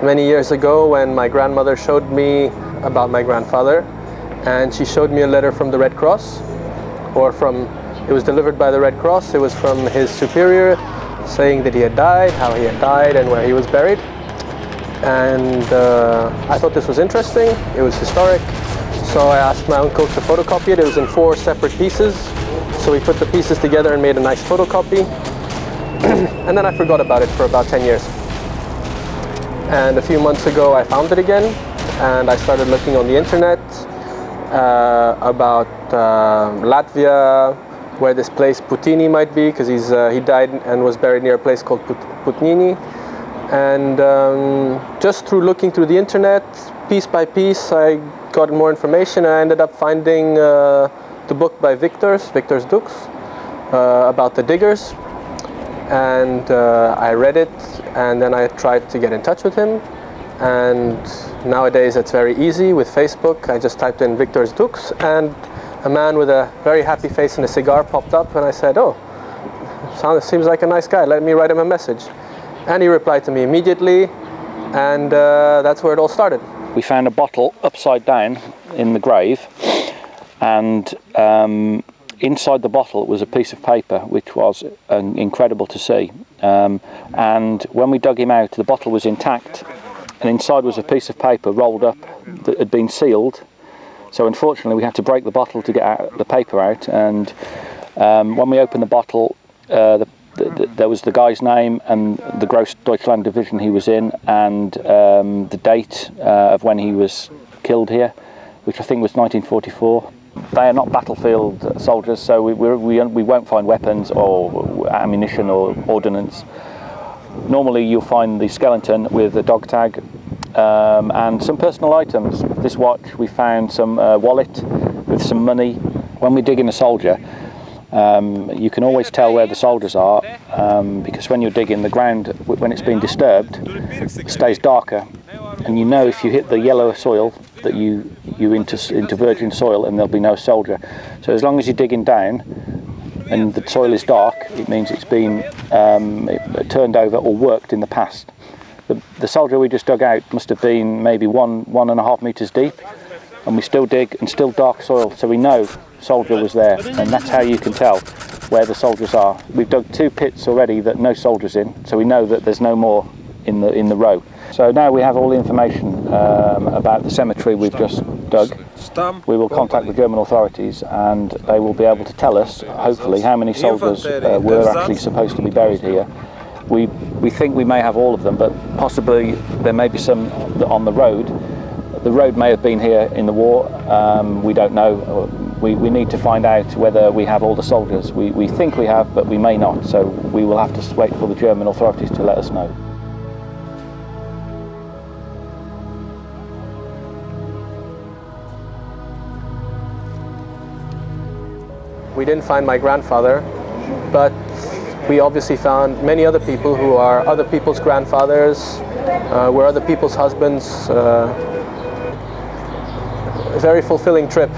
Many years ago, when my grandmother showed me about my grandfather, and she showed me a letter from the Red Cross, it was delivered by the Red Cross. It was from his superior saying that he had died, how he had died, and where he was buried. And I thought this was interesting. It was historic. So I asked my uncle to photocopy it. It was in 4 separate pieces. So we put the pieces together and made a nice photocopy. And then I forgot about it for about 10 years. And a few months ago I found it again, and I started looking on the internet about Latvia, where this place Putini might be, because he died and was buried near a place called Putnini. And just through looking through the internet, piece by piece, I got more information. I ended up finding the book by Viktors Dux about the diggers. And I read it, and then I tried to get in touch with him. And nowadays it's very easy with Facebook. I just typed in Viktors Dux, and a man with a very happy face and a cigar popped up, and I said, "Oh, seems like a nice guy, let me write him a message." And he replied to me immediately, and that's where it all started. We found a bottle upside down in the grave, and inside the bottle was a piece of paper, which was incredible to see. And when we dug him out, the bottle was intact, and inside was a piece of paper rolled up that had been sealed. So unfortunately we had to break the bottle to get the paper out, and when we opened the bottle, there was the guy's name and the Großdeutschland division he was in, and the date of when he was killed here, which I think was 1944. They are not battlefield soldiers, so we won't find weapons or ammunition or ordnance. Normally you'll find the skeleton with a dog tag and some personal items. This watch, we found some wallet with some money. When we dig in a soldier, you can always tell where the soldiers are, because when you're digging, the ground, when it's been disturbed, stays darker, and you know if you hit the yellow soil that you into virgin soil, and there'll be no soldier. So as long as you're digging down and the soil is dark, it means it's been turned over or worked in the past. The soldier we just dug out must have been maybe 1.5 meters deep, and we still dig and still dark soil, so we know soldier was there, and that's how you can tell where the soldiers are. We've dug 2 pits already that no soldiers in, so we know that there's no more in the row. So now we have all the information about the cemetery we've just dug. We will contact the German authorities, and they will be able to tell us, hopefully, how many soldiers were actually supposed to be buried here. We think we may have all of them, but possibly there may be some on the road. The road may have been here in the war, we don't know. We need to find out whether we have all the soldiers. We think we have, but we may not, so we will have to wait for the German authorities to let us know. We didn't find my grandfather, but we obviously found many other people who are other people's grandfathers, were other people's husbands. A very fulfilling trip.